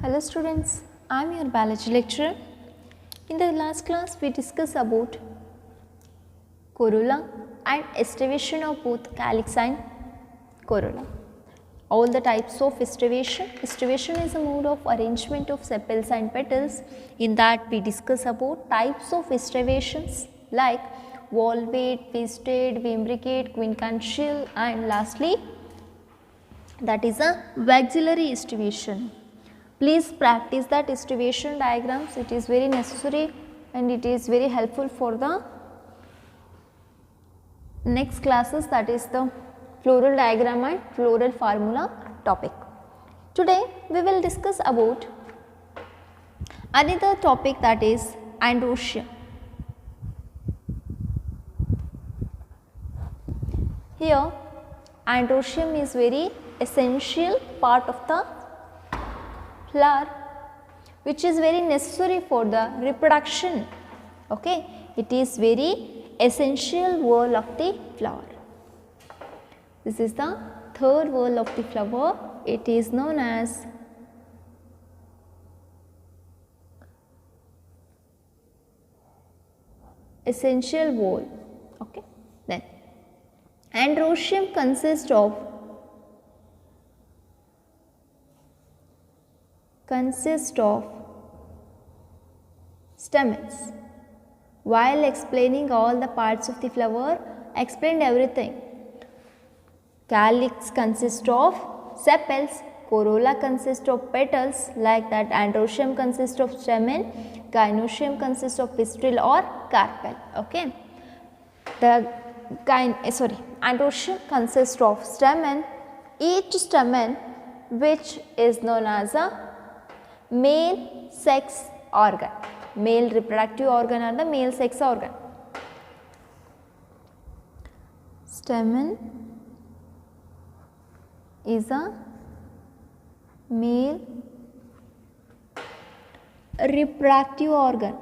Hello students, I am your biology lecturer. In the last class we discussed about corolla and estivation of both calyx and corolla. All the types of estivation. Estivation is a mode of arrangement of sepals and petals. In that we discuss about types of estivations like valvate, twisted, imbricate, quincantial and lastly that is a waxillary estivation. Please practice that estivation diagrams, it is very necessary and it is very helpful for the next classes, that is the floral diagram and floral formula topic. Today we will discuss about another topic, that is androecium. Here androecium is very essential part of the flower which is very necessary for the reproduction. Okay, it is very essential whorl of the flower. This is the third whorl of the flower. It is known as essential whorl. Okay, then androecium consists of stamens. While explaining all the parts of the flower, explained everything. Calyx consists of sepals, corolla consists of petals, like that androecium consists of stamen, gynoecium consists of pistil or carpel. Okay, androecium consists of stamen, each stamen which is known as a male sex organ, male reproductive organ or the male sex organ. Stamen is a male reproductive organ.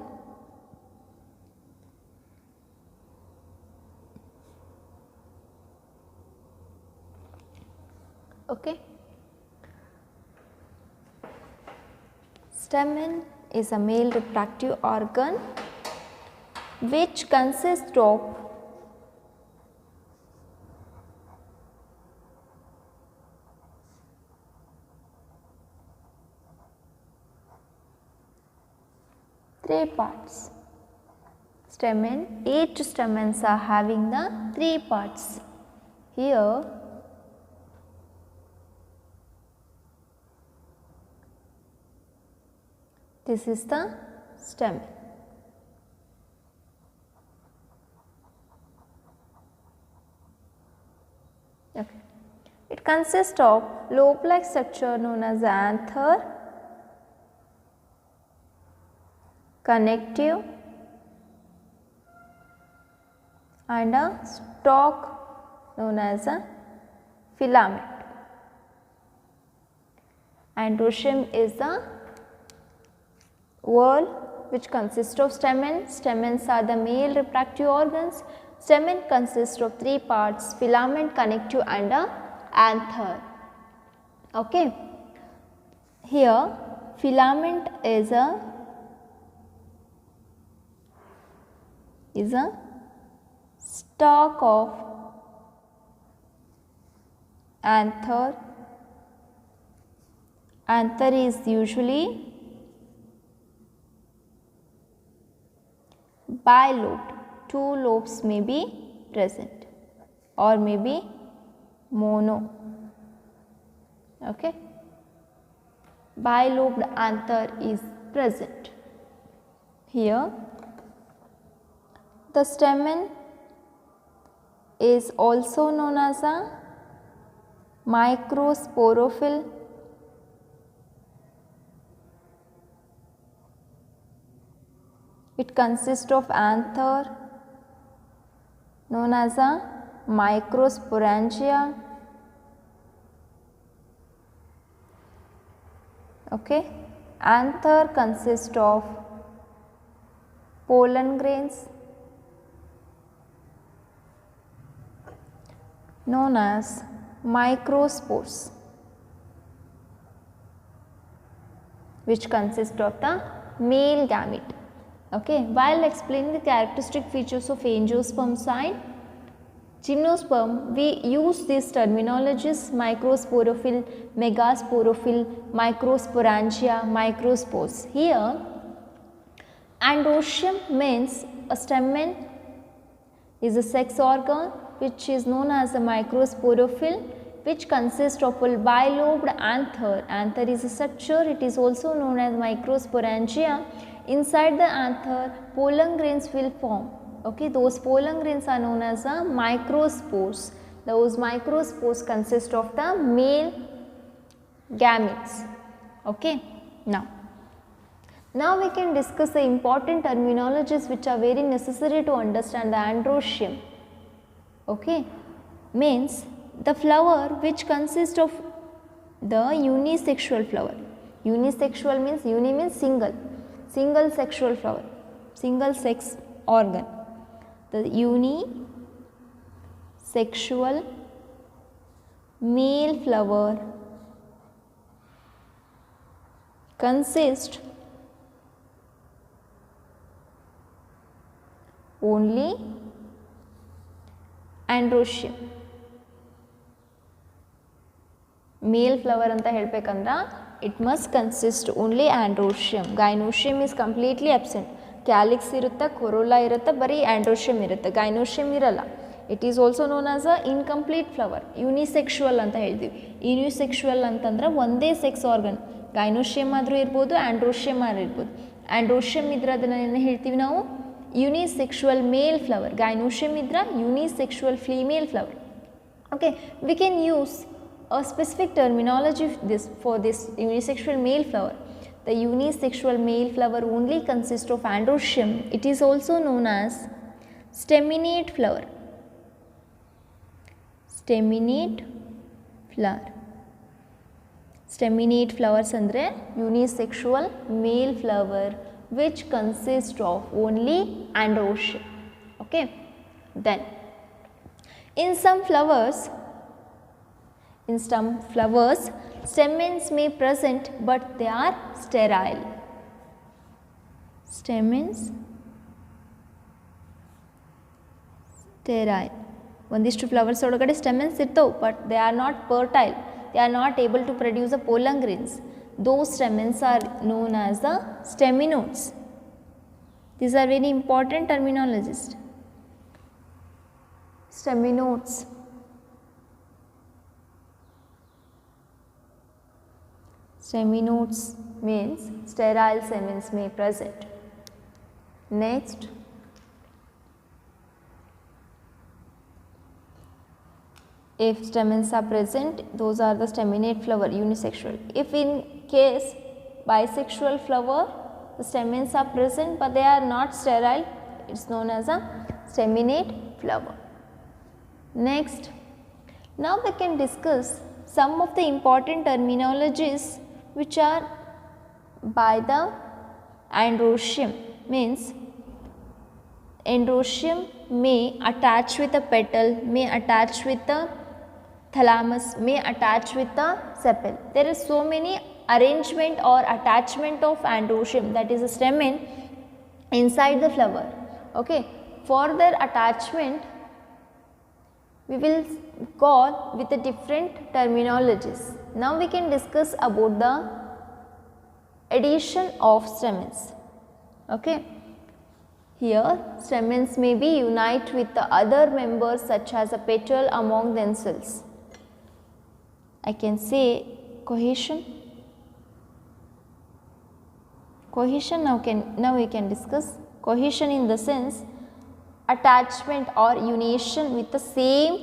Okay. Stamen is a male reproductive organ which consists of three parts. Stamen, each stamens are having the three parts. Here this is the stamen. Okay. It consists of lobe-like structure known as anther, connective and a stalk known as a filament. Androecium is the whorl which consists of stamen. Stamens are the male reproductive organs. Stamen consists of three parts: filament, connective and a anther. Okay. Here filament is a stalk of anther. Anther is usually bilobed, two lobes may be present or may be mono. Okay. Bilobed anther is present. Here the stamen is also known as a microsporophyll. It consists of anther known as a microsporangia. Okay. Anther consists of pollen grains known as microspores. which consists of the male gamete. Okay, while explaining the characteristic features of angiosperm and gymnosperm, we use these terminologies: microsporophyle, megasporophyle, microsporangia, microspores. Here, androecium means a stamen is a sex organ which is known as a microsporophyle, which consists of a bilobed anther. Anther is a structure, it is also known as microsporangia. Inside the anther, pollen grains will form. Okay, those pollen grains are known as the microspores. Those microspores consist of the male gametes. Okay, now we can discuss the important terminologies which are very necessary to understand the androecium. Okay, means the flower which consists of the unisexual flower. Unisexual means, uni means single, single sexual flower, single sex organ. The unisexual male flower consists only androecium. Male flower anta helbekandra it must consist only androecium. Gynoecium is completely absent. Calyx irutta, corolla irutta, bari androecium irutta, gynoecium iralla. It is also known as a incomplete flower. Unisexual anta heldivi. Unisexual ಅಂತಂದ್ರೆ ಒಂದೇ sex organ. ಗೈನೋಶಿಯಮ್ ಆದರೂ ಇರ್ಬೋದು, ಆಂಡ್ರೋಶಿಯಮ್ ಆದರೂ ಇರ್ಬೋದು. ಆಂಡ್ರೋಶಿಯಮ್ ಇದ್ರೆ ಅದನ್ನು ಏನು ಹೇಳ್ತೀವಿ ನಾವು? Unisexual male flower. Gynoecium idra unisexual female flower. Okay, we can use a specific terminology for this unisexual male flower. The unisexual male flower only consists of androecium. It is also known as staminate flower. Staminate flower. Staminate flowers andre unisexual male flower which consists of only androecium. Okay, then in some flowers stamens may present but they are sterile. Stamens sterile. ಒಂದಿಷ್ಟು flowers ಒಳಗಡೆ ಸ್ಟೆಮೆನ್ಸ್ ಇರ್ತವೆ, but they are not fertile. They are not able to produce the pollen grains. Those stamens are known as the staminodes. These are very important terminologies. Staminodes. Staminodes means sterile stamens may present. Next, if stamens are present, those are the staminate flower, unisexual. If in case bisexual flower, the stamens are present but they are not sterile, it is known as a staminate flower. Next, now we can discuss some of the important terminologies which are by the androecium. Means androecium may attach with a petal, may attach with the thalamus, may attach with the sepal. There is so many arrangement or attachment of androecium, that is a stamen, inside the flower. Okay, for their attachment we will call with the different terminologies. Now we can discuss about the addition of stamens. Okay, here stamens may be unite with the other members such as a petal among themselves. I can say cohesion. Cohesion, now we can discuss cohesion in the sense attachment or unison with the same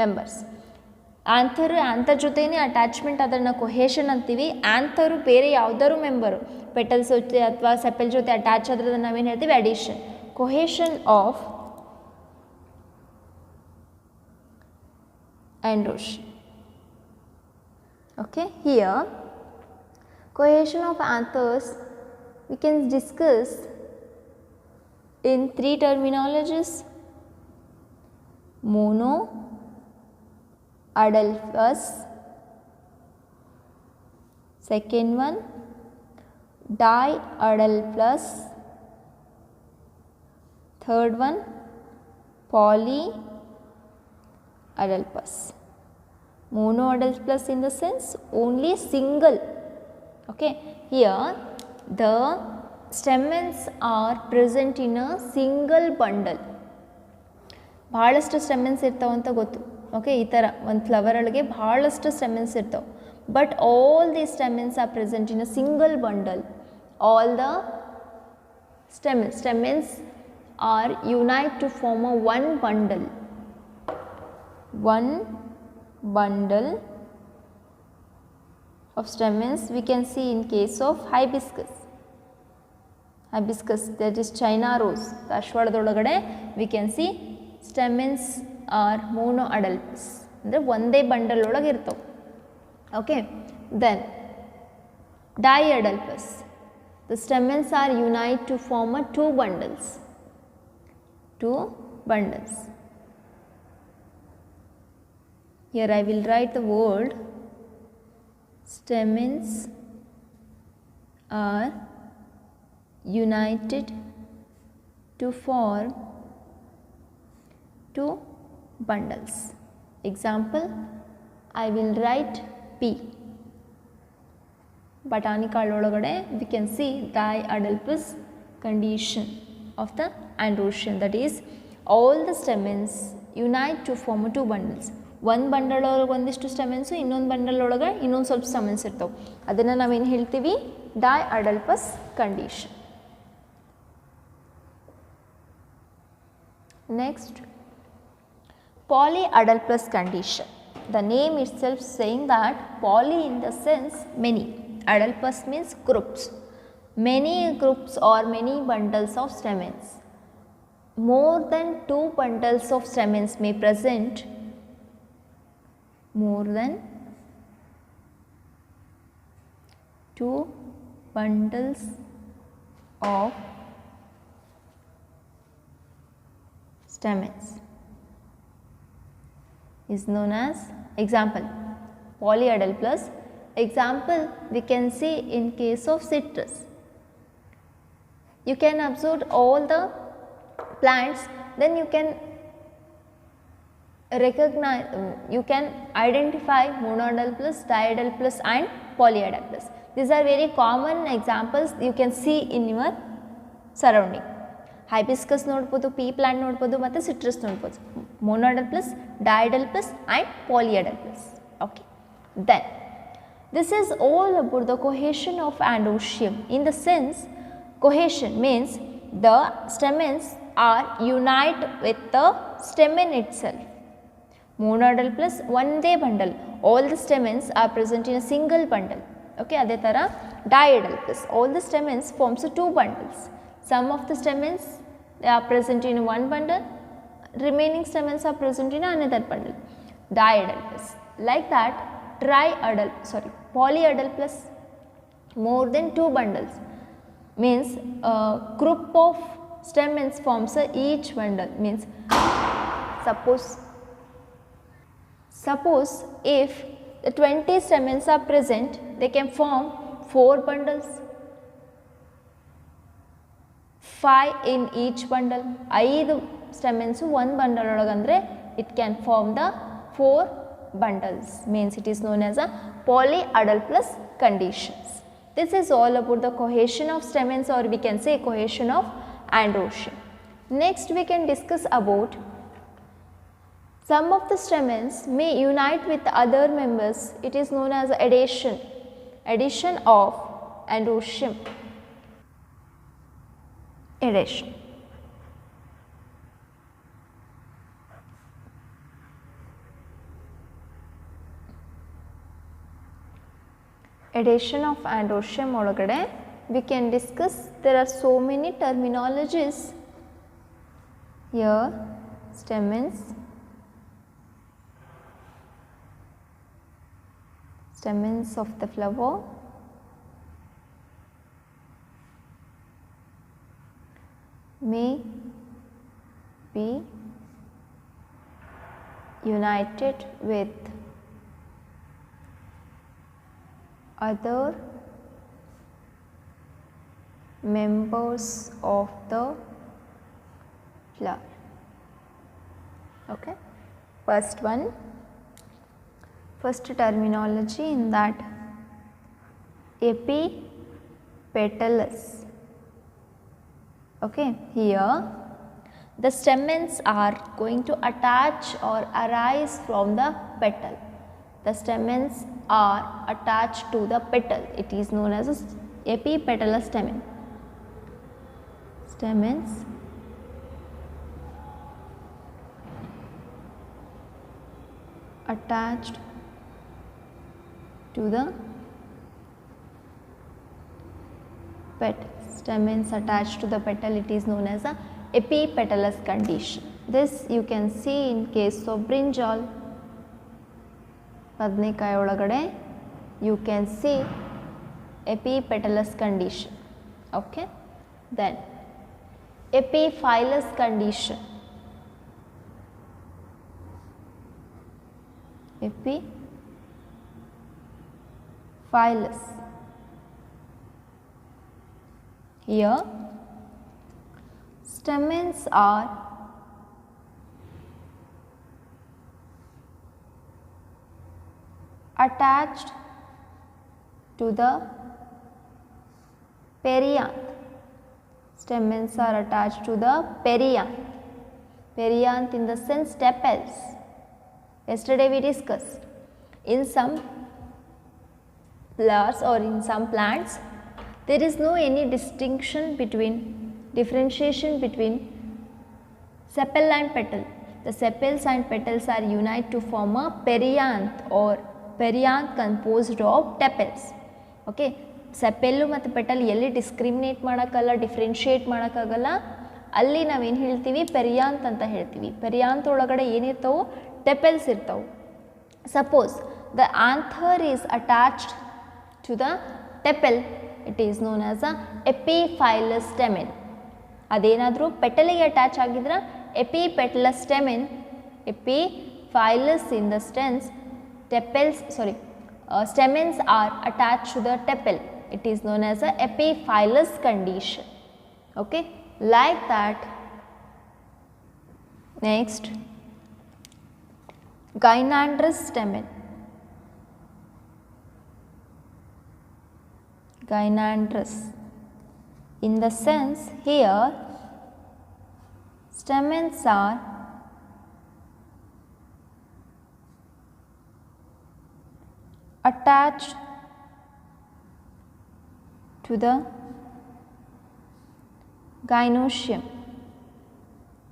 members. Anther ಜೊತೆನೇ attachment ಅದನ್ನು cohesion ಅಂತೀವಿ. ಆಂಥರು ಬೇರೆ ಯಾವುದಾದ್ರು member petals ಜೊತೆ ಅಥವಾ sepal ಜೊತೆ attach ಆದ್ರೆ ನಾವೇನು ಹೇಳ್ತೀವಿ? Addition. Cohesion of androecium. Okay, here cohesion of anthers we can discuss in three terminologies: mono, adelphous, second one diadelphous, third one polyadelphous. Monoadelphous in the sense only single. Okay, here the stamens are present in a single bundle. ಭಾಳಷ್ಟು ಸ್ಟೆಮೆನ್ಸ್ ಇರ್ತಾವಂತ ಗೊತ್ತು. Okay, ಈ ಥರ ಒಂದು flower ಒಳಗೆ ಭಾಳಷ್ಟು stamens ಇರ್ತಾವೆ. But all the stamens are present in a single bundle. All the stamens are unite to form a one bundle of stamens we can see in case of hibiscus, that is China rose. ದಾಸವಾಳದೊಳಗಡೆ we can see stamens are monoadelphous, ಅಂದರೆ ಒಂದೇ bundle ಒಳಗೆ ಇರ್ತವೆ. Okay, then diadelphous, the stamens are unite to form a two bundles. Here I will write the word stamens are united to form two bundles. Example, I will write P. Botanical ಒಳಗಡೆ we can see diadelphous condition of the androecium, that is all the stamens unite to form two bundles. ಒಂದು bundle ಒಳಗೆ ಒಂದಿಷ್ಟು ಸ್ಟೆಮೆನ್ಸು, ಇನ್ನೊಂದು bundle ಒಳಗೆ ಇನ್ನೊಂದು ಸ್ವಲ್ಪ ಸ್ಟೆಮೆನ್ಸ್ ಇರ್ತವೆ. ಅದನ್ನು ನಾವೇನು ಹೇಳ್ತೀವಿ? diadelphous condition. Next, polyadelphous condition. The name itself saying that poly in the sense many, adelphous means groups. Many groups or many bundles of stamens. More than two bundles of stamens may present. More than two bundles of stamens is known as, example, polyadelphous. Example we can see in case of citrus. You can observe all the plants, then you can recognize, you can identify monoadelphous, diadelphous and polyadelphous. These are very common examples you can see in your surrounding. Hibiscus ನೋಡ್ಬೋದು, pea plant ನೋಡ್ಬೋದು ಮತ್ತು citrus ನೋಡ್ಬೋದು. Monoadelphous, diadelphous and polyadelphous. Okay, then this is all about the cohesion of androecium. In the sense, cohesion means the stamens are unite with the stamen itself. Monoadelphous ಒಂದೇ bundle, all the stamens are present in a single bundle. Okay, ಅದೇ ಥರ diadelphous, all the stamens forms two bundles. Some of the stamens they are present in one bundle, remaining stamens are present in another bundle. Diadelphous, like that polyadelphous, more than two bundles, means a group of stamens forms each bundle. Means suppose if the 20 stamens are present, they can form 4 bundles, 5 in each bundle. 5 stamens one bundle ಒಳಗಂದ್ರೆ it can form the 4 bundles, means it is known as a polyadelphous conditions. This is all about the cohesion of stamens, or we can say cohesion of androecium. Next we can discuss about some of the stamens may unite with other members. It is known as addition of androecium. Addition of androecium ಒಳಗಡೆ we can discuss, there are so many terminologies here. Stamens of the flower, may be united with other members of the flower. Okay, first terminology in that epipetalous. Okay, here the stamens are going to attach or arise from the petal. The stamens are attached to the petal. It is known as a epipetalous stamen. Stamens attached to the petal. Stamens attached to the petal, it is known as a epipetalous condition. This you can see in case of brinjal. ಬದನೆಕಾಯಿ ಒಳಗಡೆ you can see epipetalous condition. Okay, then epiphyllous condition. Epiphyllous. Here stamens are attached to the perianth. Stamens are attached to the perianth. Perianth in the sense tepals. Yesterday we discussed. In some flowers or in some plants, there is no any differentiation between sepal and petal. The sepals and petals are unite to form a perianth or perianth composed of tepals. Okay, ಸೆಪೆಲ್ಲು ಮತ್ತು petal ಎಲ್ಲಿ discriminate ಮಾಡೋಕ್ಕಲ್ಲ, differentiate ಮಾಡೋಕ್ಕಾಗಲ್ಲ, ಅಲ್ಲಿ ನಾವೇನು ಹೇಳ್ತೀವಿ, perianth ಅಂತ ಹೇಳ್ತೀವಿ. Perianth ಒಳಗಡೆ ಏನಿರ್ತಾವೆ, ಟೆಪಲ್ಸ್ ಇರ್ತಾವೆ. Suppose the anther is attached to the tepal, it is known as a epiphyllous stamen. ಅದೇನಾದರೂ ಪೆಟಲಿಗೆ ಅಟ್ಯಾಚ್ ಆಗಿದ್ರೆ epipetalous stamen. Epiphyllous in the stamens stamens are attached to the tepal. It is known as a epiphyllous condition. Okay, like that. Next, gynandrous stamen. Gynandrous in the sense here stamens are attached to the gynoecium.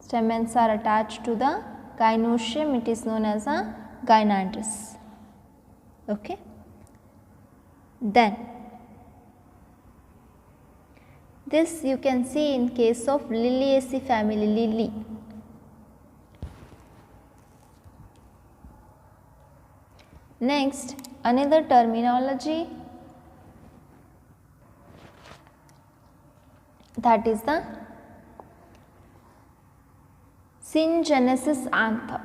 Stamens are attached to the gynoecium. It is known as a gynandrous. Okay. Then this you can see in case of Liliaceae family, lily. Next, another terminology, that is the syngenesis anther.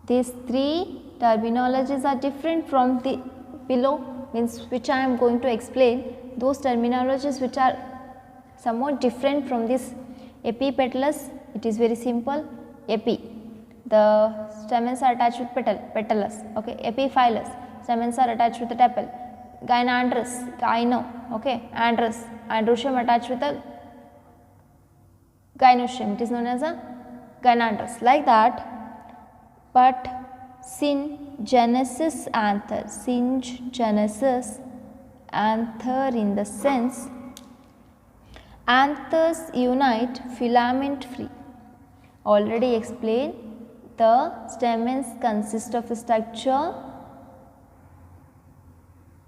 These three terminologies are different from the below, means which I am going to explain. Those terminologies which are somewhat different from this epipetalous, it is very simple. Epi, the stamens are attached with petalous. Okay, epiphyllous, stamens are attached with the tepal. Gynandrous, gyno, okay, androus, androecium attached with the gynoecium. It is known as a gynandrous, like that. But syngenesis anther, syngenesis anther in the sense anthers unite filament free. Already explained, the stamens consist of a structure,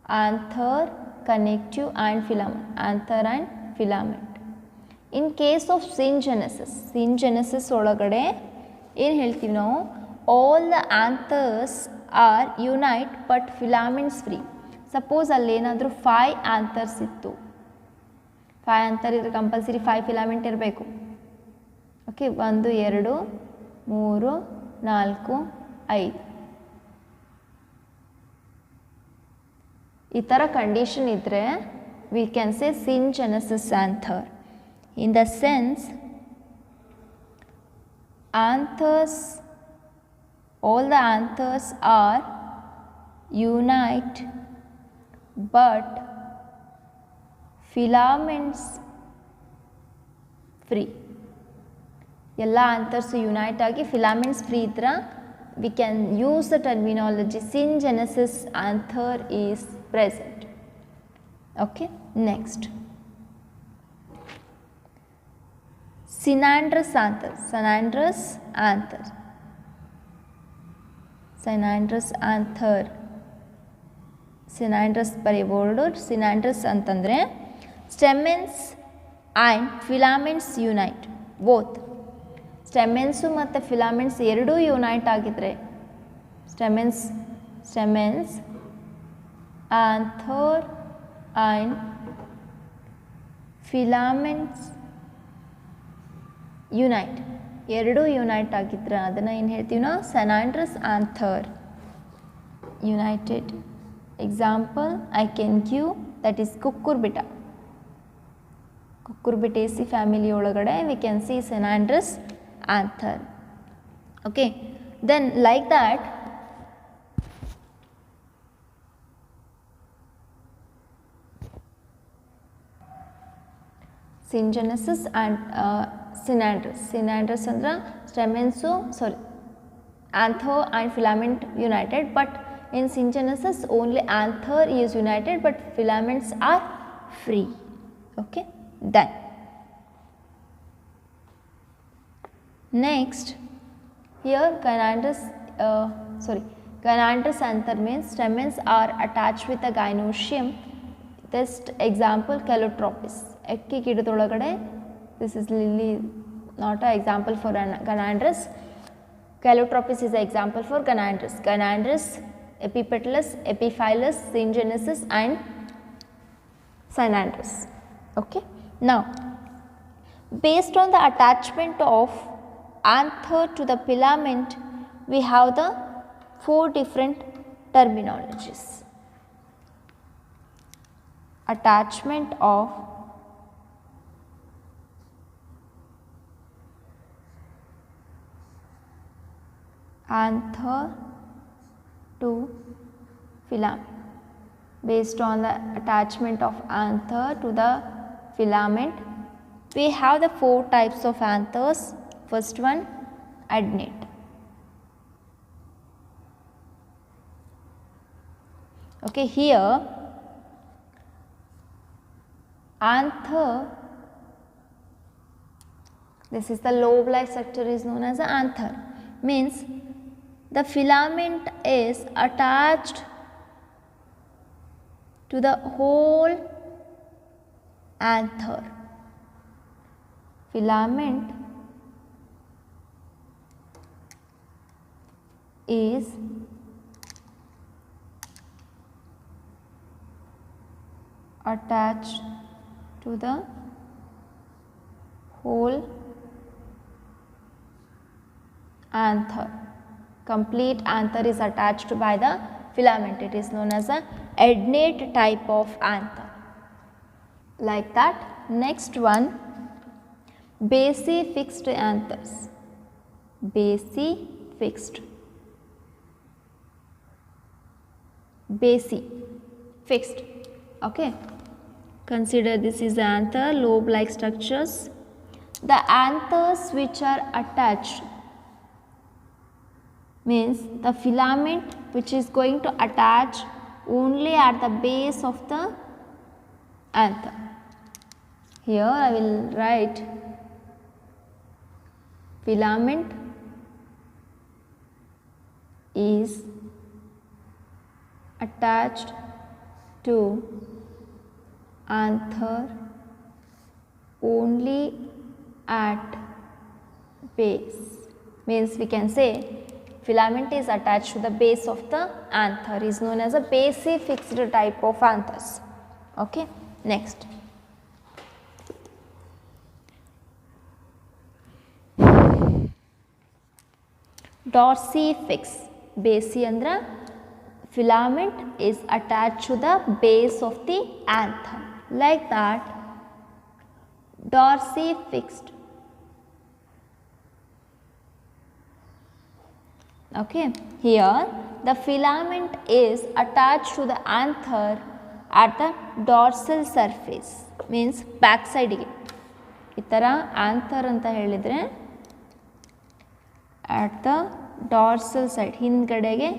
anther, connective and filament. Anther and filament. In case of syngenesis ಒಳಗಡೆ ಏನು ಹೇಳ್ತೀವಿ ನಾವು, all the anthers are unite but filaments free. Suppose ಅಲ್ಲಿ ಏನಾದರೂ 5 anthers ಇತ್ತು, 5 anther ಇದ್ರೆ compulsory 5 filament ಇರಬೇಕು. Okay, 1 2 3 4 5 ಈ ಥರ ಕಂಡೀಷನ್ ಇದ್ದರೆ we can say syngenesis anther. In the sense, anthers, all the anthers are unite, but filaments free. ಎಲ್ಲ anthers unite ಆಗಿ ಫಿಲಾಮೆಂಟ್ಸ್ ಫ್ರೀ ಇದ್ರೆ we can use the terminology syngenesis anther is present. Okay, next synandrous anther. Synandrous anther, synandrous anther, synandrous ಬರೆಯಬಹುದು. synandrous ಅಂತಂದರೆ stamens and filaments unite, both stamens ಮತ್ತು filaments ಎರಡೂ unite ಆಗಿದ್ರೆ stamens anther and filaments unite, ಎರಡೂ unite ಆಗಿದ್ರೆ ಅದನ್ನು ಏನು ಹೇಳ್ತೀವಿ ನಾವು synandrous anther united. Example I can give, that is cucurbita. Cucurbitaceae family ಒಳಗಡೆ we can see synandrous anther. Okay, then like that syngenesis and synandrous. Synandrous andra stamens, anther and filament united, but in syngenesis only anther is united but filaments are free. Okay, then next, here gynandrous anther means stamens are attached with a gynoecium. Just example Calotropis. Ekki ಗಿಡದೊಳಗಡೆ, this is really not an example for gynandrous. Calotropis is an example for gynandrous. Gynandrous, Epipetalus, Epiphyllus, Syngenesis and Synandrous. Okay, now based on the attachment of anther to the filament, we have the 4 different terminologies. Attachment of anther to filament. Based on the attachment of anther to the filament, we have the 4 types of anthers. First one, adnate. Okay, here anther, this is the lobe-like structure is known as the anther, means the filament is attached to the whole anther. Filament is attached to the whole anther. Complete anther is attached by the filament. It is known as a adnate type of anther. Like that. Next one, basi-fixed anthers. Basi-fixed. Basi-fixed. Okay. Consider this is the anther, lobe-like structures. The anthers which are attached means the filament which is going to attach only at the base of the anther. Here I will write filament is attached to anther only at base, means we can say filament is attached to the base of the anther, is known as a basi-fixed type of anthers. Okay, next. Dorsifix. Basi andra filament is attached to the base of the anther. like that dorsifixed. Okay, here the filament is attached to the anther at the dorsal surface, means back side ಗೆ ಈ ಥರ anther ಅಂತ ಹೇಳಿದರೆ at the dorsal side ಹಿಂದ್ಗಡೆಗೆ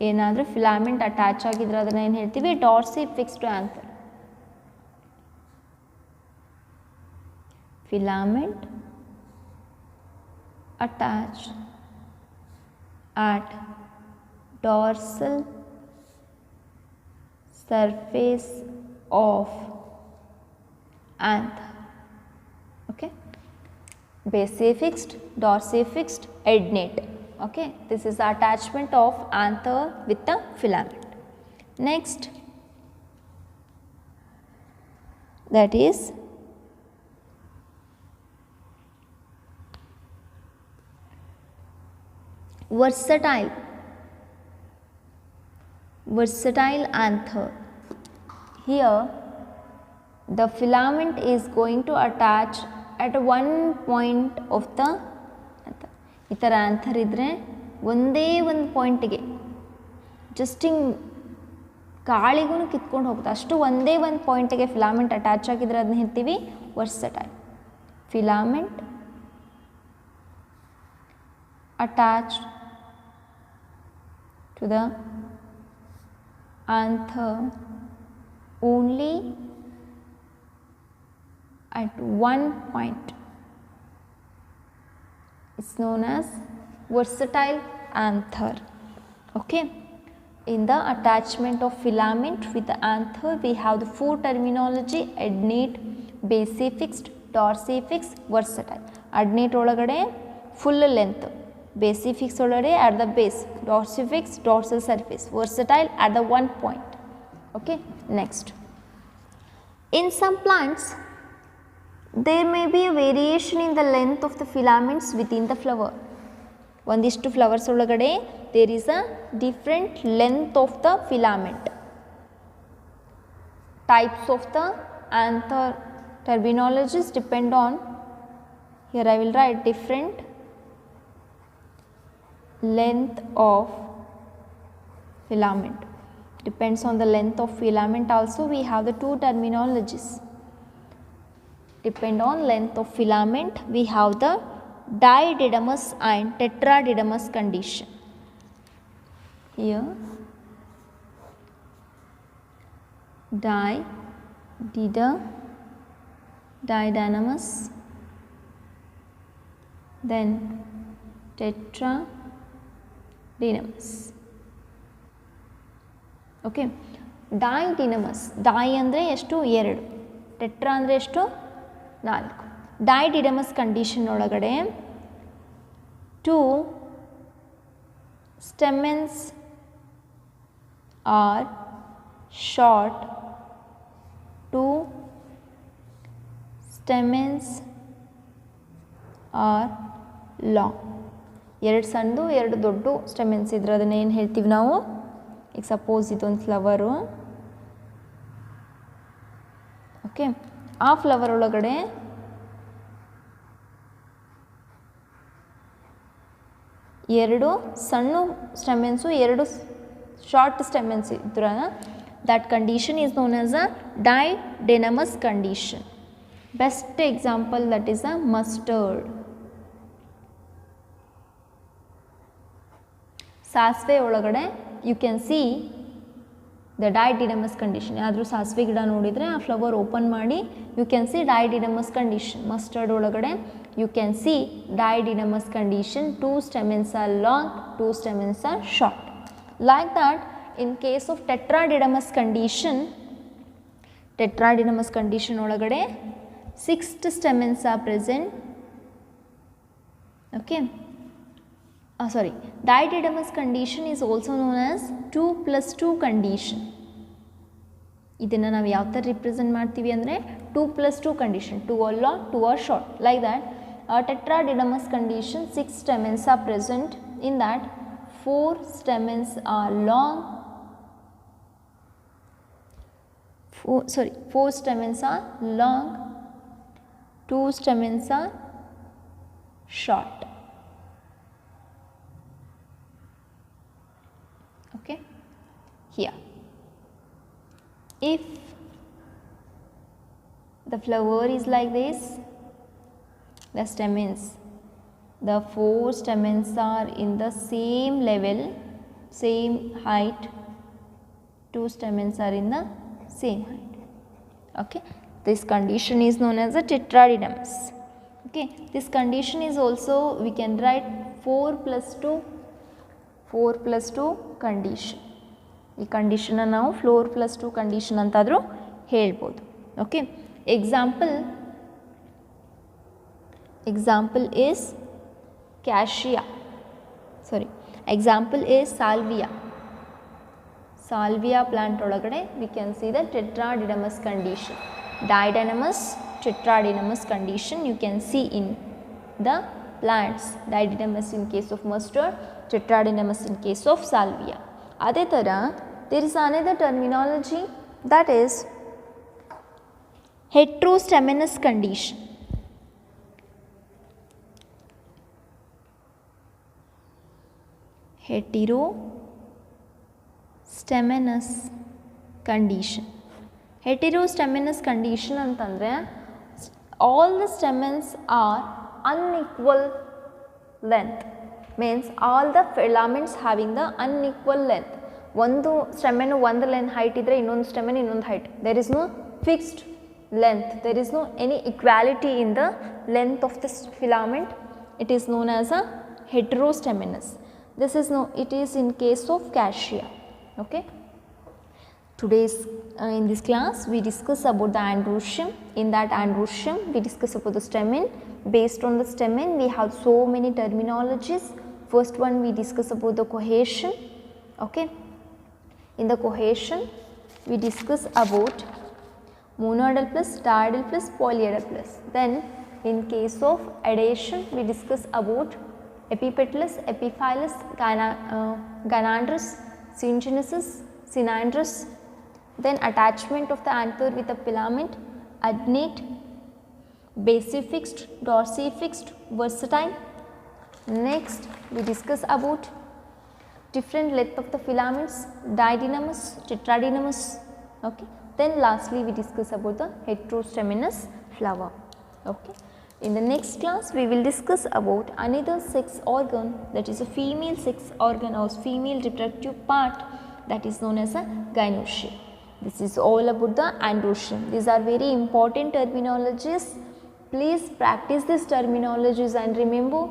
ಏನಾದರೂ filament attach ಆಗಿದ್ರೆ ಅದನ್ನು ಏನು ಹೇಳ್ತೀವಿ, ಡಾರ್ಸಿಫಿಕ್ಸ್ಡ್ anther. filament attached at dorsal surface of anther. Okay, basifixed, dorsifixed, adnate. Okay, this is the attachment of anther with the filament. Next, that is versatile anther. Here the filament is going to attach at one point of the anther. ಈ ಥರ anther ಇದ್ದರೆ ಒಂದೇ ಒಂದು ಪಾಯಿಂಟಿಗೆ just ಹಿಂಗೆ ಗಾಳಿಗೂ ಕಿತ್ಕೊಂಡು ಹೋಗುತ್ತೆ, ಅಷ್ಟು ಒಂದೇ ಒಂದು ಪಾಯಿಂಟಿಗೆ ಫಿಲಾಮೆಂಟ್ ಅಟ್ಯಾಚ್ ಆಗಿದ್ರೆ ಅದನ್ನ ಹೇಳ್ತೀವಿ versatile. Filament attached to the anther only at one point is known as versatile anther. Okay, in the attachment of filament with the anther we have the four terminology: adnate, basifixed, dorsifixed, versatile. Adnate ಒಳಗಡೆ full length, basifix ಒಳಗಡೆ at the base, dorsifix dorsal surface, versatile at the one point. Okay, next, in some plants there may be a variation in the length of the filaments within the flower. ಒಂದಿಷ್ಟು flowers ಒಳಗಡೆ there is a different length of the filament. Types of the anther terminologies depend on, here I will write different length of filament. Depends on the length of filament also we have the two terminologies. Depend on length of filament we have the dididomous and tetradidomous condition. Here didynomous, then tetradinomous. Okay, didynomous, di ಅಂದರೆ ಎಷ್ಟು, ಎರಡು, tetra ಅಂದರೆ ಎಷ್ಟು, ನಾಲ್ಕು. Didynamous condition ಒಳಗಡೆ two stamens are short, two stamens are long. ಎರಡು ಸಣ್ಣದು ಎರಡು ದೊಡ್ಡ ಸ್ಟೆಮೆನ್ಸ್ ಇದ್ರೆ ಅದನ್ನು ಏನು ಹೇಳ್ತೀವಿ ನಾವು, ಈಗ ಸಪೋಸ್ ಇದೊಂದು ಫ್ಲವರು, ಓಕೆ, ಆ ಫ್ಲವರ್ ಒಳಗಡೆ ಎರಡು ಸಣ್ಣ ಸ್ಟೆಮೆನ್ಸು ಎರಡು ಶಾರ್ಟ್ ಸ್ಟೆಮೆನ್ಸ್ ಇದ್ರೆ that condition is known as a didynomous condition. Best example that is a mustard. ಸಾಸಿವೆ ಒಳಗಡೆ you can see the didynomous condition. ಯಾದರೂ ಸಾಸಿವೆ ಗಿಡ ನೋಡಿದರೆ ಆ ಫ್ಲವರ್ ಓಪನ್ ಮಾಡಿ you can see didynomous condition. Mustard ಒಳಗಡೆ you can see didynomous condition. Two stamens are long, two stamens are short. Like that, in case of tetradidomous condition ಒಳಗಡೆ 6 stamens are present. Okay. Didynomous condition is also known as 2+2 condition. ಇದನ್ನು ನಾವು ಯಾವ ಥರ represent ಮಾಡ್ತೀವಿ ಅಂದರೆ 2+2 condition. 2 are long, 2 are short. Like that, tetradidomous condition 6 stamens are present. In that 4 stamens are long, 4 stamens are long, 2 stamens are short. Okay, here if the flower is like this, the stamens, the 4 stamens are in the same level, same height, 2 stamens are in the same height. Okay, this condition is known as a tetradidymus. Okay, this condition is also, we can write 4 plus 2 condition. ಈ condition ನಾವು 4+2 condition ಅಂತಾದರೂ ಹೇಳ್ಬೋದು. Okay, example is cassia, example is salvia plant ಒಳಗಡೆ we can see the tetradidymus condition, didynamous tetradidymus condition you can see in the plants, didynamous in case of mustard, tetradidymus in case of salvia. ಅದೇ ಥರ there is another terminology, that is heterostaminous condition. Heterostaminous condition. Heterostaminous condition ಅಂತಂದರೆ all the stamens are unequal length, means all the filaments having the unequal length. ಒಂದು ಸ್ಟೆಮೆನ್ ಒಂದು length height ಇದ್ದರೆ ಇನ್ನೊಂದು ಸ್ಟೆಮೆನ್ ಇನ್ನೊಂದು height, there is no fixed length, there is no any equality in the length of this filament. It is known as a heterostaminous. This is it is in case of cassia. Okay, today's in this class we discuss about the androecium. In that androecium we discuss about the stamen. Based on the stamen we have so many terminologies. First one we discuss about the cohesion. Okay, in the cohesion we discuss about monoidal plus, dioidal plus, polyidal plus. Then in case of adhesion we discuss about epipetalous, epiphyllous, gynandrous, syngenesis, synandrous. Then attachment of the anther with the filament, adnate, basifixed, dorsifixed, versatile. Next we discuss about different length of the filaments, didynamous, tetradidymus. Okay, then lastly we discuss about the heterostaminous flower. Okay, in the next class we will discuss about another sex organ, that is a female sex organ or female reproductive part, that is known as a gynoecium. This is all about the androecium. These are very important terminologies. Please practice these terminologies and remember